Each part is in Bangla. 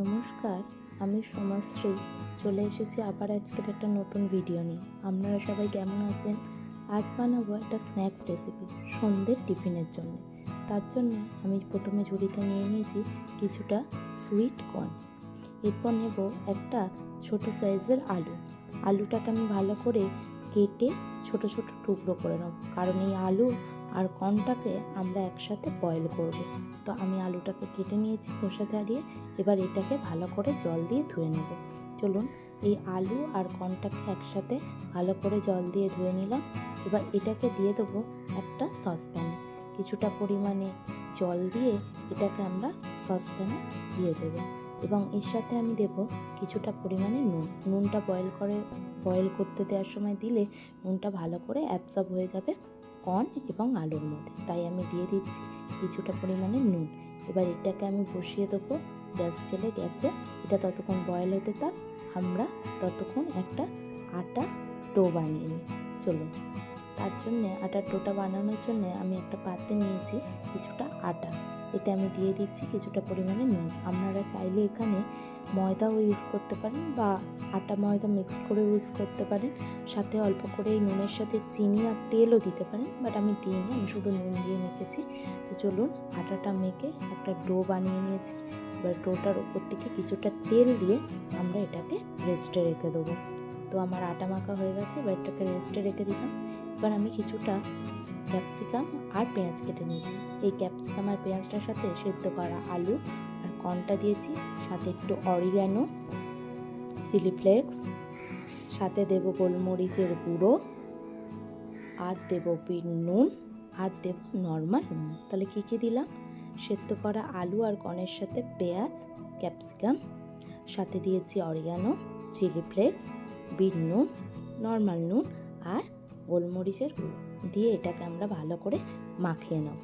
নমস্কার, আমি সোমাশ্রী চলে এসেছি আবার আজকের একটা নতুন ভিডিও নিয়ে। আপনারা সবাই কেমন আছেন? আজ বানাবো একটা স্ন্যাক্স রেসিপি সন্ধ্যের টিফিনের জন্য। তার জন্য আমি প্রথমে ঝুড়িতে নিয়ে নিয়েছি কিছুটা সুইট কর্ন। এরপর নেব একটা ছোট সাইজের আলুটাকে আমি ভালো করে কেটে ছোট ছোট টুকরো করে নেব, কারণ এই আলু আর কর্নটাকে আমরা একসাথে বয়েল করব। তো আমি আলুটাকে কেটে নিয়েছি খোসা ছাড়িয়ে। এবার এটাকে ভালো করে জল দিয়ে ধুয়ে নেব। চলুন, এই আলু আর কর্নটাকে একসাথে ভালো করে জল দিয়ে ধুয়ে নিলাম। এবার এটাকে দিয়ে দেবো একটা সসপ্যানে। কিছুটা পরিমাণে জল দিয়ে এটাকে আমরা সসপ্যানে দিয়ে দেবো এবং এর সাথে আমি দেব কিছুটা পরিমাণে নুনটা বয়েল করতে দেওয়ার সময় দিলে নুনটা ভালো করে অ্যাবসর্ব হয়ে যাবে কর্ন এবং আলুর মধ্যে, তাই আমি দিয়ে দিচ্ছি কিছুটা পরিমাণে নুন। এবার এটাকে আমি বসিয়ে দেবো গ্যাস জেলে। গ্যাসে এটা ততক্ষণ বয়েল হতে থাক, আমরা ততক্ষণ একটা আটা ডো বানিয়ে নিই। চলুন, তার জন্যে আটার ডোটা বানানোর জন্য আমি একটা পাত্রে নিয়েছি কিছুটা আটা। এতে আমি দিয়ে দিচ্ছি কিছুটা পরিমাণে নুন। আপনারা চাইলে এখানে ময়দাও ইউজ করতে পারেন বা আটা ময়দা মিক্সড করে ইউজ করতে পারেন। সাথে অল্প করে এই নুনের সাথে চিনি আর তেলও দিতে পারেন, বাট আমি দিইনি, আমি শুধু নুন দিয়ে মেখেছি। তো চলুন, আটাটা মেখে একটা ডো বানিয়ে নিয়েছি। এবার ডোটার ওপর থেকে কিছুটা তেল দিয়ে আমরা এটাকে রেস্টে রেখে দেবো। তো আমার আটা মাখা হয়ে গেছে, এবার এটাকে রেস্টে রেখে দিলাম। এবার আমি কিছুটা ক্যাপসিকাম আর পেঁয়াজ কেটে নিয়েছি। এই ক্যাপসিকাম আর পেঁয়াজটার সাথে সেদ্ধ করা আলু আর কর্নটা দিয়েছি, সাথে একটু অরিগ্যানো, চিলি ফ্লেক্স, সাথে দেব গোলমরিচের গুঁড়ো, আর দেব বিট নুন, আর দেব নর্মাল নুন। তাহলে কী কী দিলাম? সেদ্ধ করা আলু আর কর্নের সাথে পেঁয়াজ, ক্যাপসিকাম, সাথে দিয়েছি অরিগ্যানো, চিলি ফ্লেক্স, বিট নুন, নর্মাল নুন আর গোলমরিচের গুঁড়ো দিয়ে এটাকে আমরা ভালো করে মাখিয়ে নেব।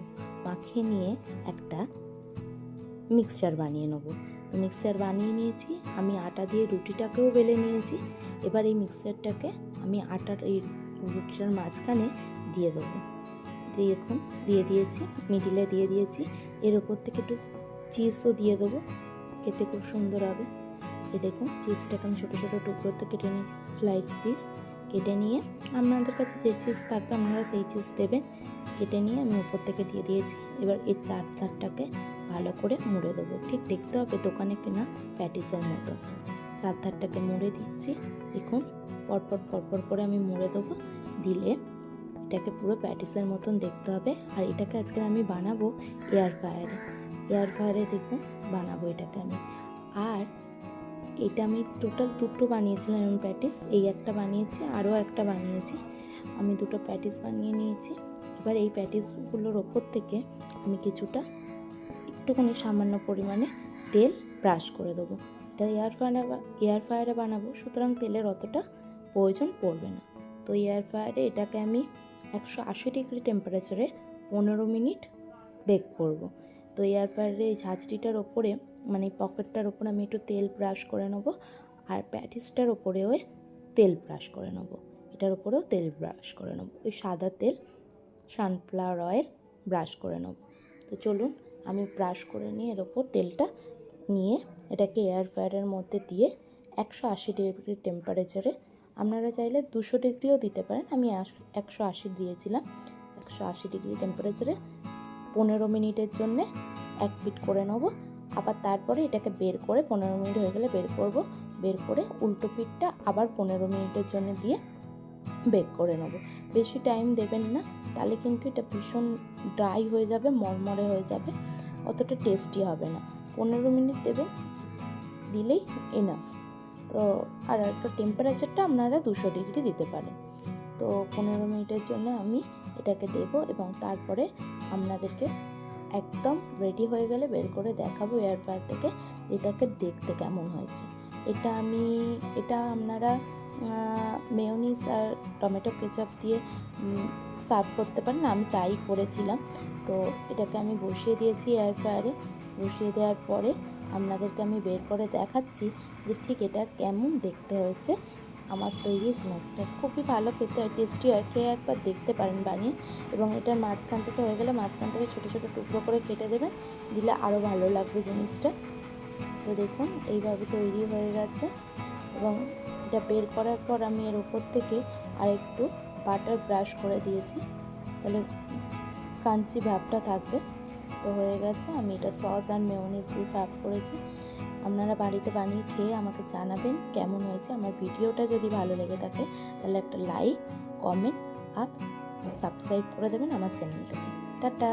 মাখিয়ে নিয়ে একটা মিক্সচার বানিয়ে নেব। তো মিক্সচার বানিয়ে নিয়েছি, আমি আটা দিয়ে রুটিটাকেও বেলে নিয়েছি। এবার এই মিক্সচারটাকে আমি আটার এই রুটিটার মাঝখানে দিয়ে দেবো। দেখুন, দিয়ে দিয়েছি, মিডিলে দিয়ে দিয়েছি। এর ওপর থেকে একটু চিজও দিয়ে দেবো, খেতে খুব সুন্দর হবে। এই দেখুন, চিজটাকে আমি ছোটো ছোটো টুকরোতে কেটে নিয়েছি, স্লাইড চিজ কেটে নিয়ে, আপনাদের কাছে যে চিজ থাকবে আপনারা সেই চিজ দেবেন। কেটে নিয়ে আমি উপর থেকে দিয়ে দিয়েছি। এবার এই চার ধারটাকে ভালো করে মুড়ে দেবো, ঠিক দেখতে হবে দোকানে কেনা প্যাটিসের মতো। চার ধারটাকে মুড়ে দিচ্ছি। দেখুন, পরপর পরপর করে আমি মুড়ে দেবো, দিলে এটাকে পুরো প্যাটিসের মতন দেখতে হবে। আর এটাকে আজকে আমি বানাবো এয়ার ফ্রায়ারে দেখুন বানাবো এটাকে আমি। আর এটা আমি টোটাল দুটো বানিয়েছিলাম এমন প্যাটিস, এই একটা বানিয়েছি, আরও একটা বানিয়েছি। আমি দুটো প্যাটিস বানিয়ে নিয়েছি। এবার এই প্যাটিসগুলোর ওপর থেকে আমি কিছুটা একটুখানি সামান্য পরিমাণে তেল ব্রাশ করে দেবো। এটা এয়ার ফ্রায়ারে বানাবো, সুতরাং তেলের অতটা প্রয়োজন পড়বে না। তো এয়ার ফ্রায়ারে এটাকে আমি 180 ডিগ্রি টেম্পারেচারে 15 মিনিট বেক করব। তো এয়ার ফ্রায়ারে এই ঝাঁঝরিটার ওপরে, মানে পকেটটার ওপরে আমি একটু তেল ব্রাশ করে নেবো, আর প্যাটিসটার ওপরেও তেল ব্রাশ করে নেবো, এটার ওপরেও তেল ব্রাশ করে নেবো। ওই সাদা তেল, সানফ্লাওয়ার অয়েল ব্রাশ করে নেবো। তো চলুন, আমি ব্রাশ করে নিয়ে এর ওপর তেলটা নিয়ে এটাকে এয়ার ফ্রায়ারের মধ্যে দিয়ে 180 ডিগ্রি টেম্পারেচারে, আপনারা চাইলে 200 ডিগ্রিও দিতে পারেন, আমি 180 দিয়েছিলাম। 180 ডিগ্রি টেম্পারেচারে 15 মিনিটের জন্যে এক পিট করে নেব। আবার তারপরে এটাকে বের করে 15 মিনিট হয়ে গেলে বের করব। বের করে উল্টো পিঠটা আবার 15 মিনিটের জন্য দিয়ে বেক করে নেব। বেশি টাইম দেবেন না, তাহলে কিন্তু এটা ভীষণ ড্রাই হয়ে যাবে, মরমরে হয়ে যাবে, অতটা টেস্টি হবে না। 15 মিনিট দেবেন, দিলেই এনাফ। তো আর একটা টেম্পারেচারটা আপনারা 200 ডিগ্রি দিতে পারেন। তো 15 মিনিটের জন্য আমি এটাকে দেব এবং তারপরে আপনাদেরকে একদম রেডি হয়ে গেলে বের করে দেখাবো এয়ার ফ্রায়ার থেকে এটাকে দেখতে কেমন হয়েছে। এটা আপনারা মেয়োনিজ আর টমেটো কেচাপ দিয়ে সার্ভ করতে পারেন, আমি তাই করেছিলাম। তো এটাকে আমি বসিয়ে দিয়েছি এয়ার ফ্রায়ারে। বসিয়ে দেওয়ার পরে আপনাদেরকে আমি বের করে দেখাচ্ছি যে ঠিক এটা কেমন দেখতে হয়েছে। আমার তৈরি স্ন্যাক্সটা খুবই ভালো খেতে হয়, টেস্টি হয়, খেয়ে একবার দেখতে পারেন বানিয়ে। এবং এটার মাঝখান থেকে হয়ে গেলে মাঝখান থেকে ছোটো ছোটো টুকরো করে কেটে দেবেন, দিলে আরও ভালো লাগবে জিনিসটা। তো তো দেখুন এইভাবে তৈরি হয়ে গেছে। এবং এটা বের করার পর আমি এর উপর থেকে আরেকটু বাটার ব্রাশ করে দিয়েছি, তাহলে ক্রাঞ্চি ভাবটা থাকবে। তো হয়ে গেছে। আমি এটা সস আর মেয়োনিজ দিয়ে সার্ভ করেছি। আপনারা বাড়িতে বানিয়ে খেয়ে আমাকে জানাবেন কেমন হয়েছে। আমার ভিডিওটা যদি ভালো লেগে থাকে তাহলে একটা লাইক, কমেন্ট আর সাবস্ক্রাইব করে দেবেন আমার চ্যানেলটাকে। টাটা।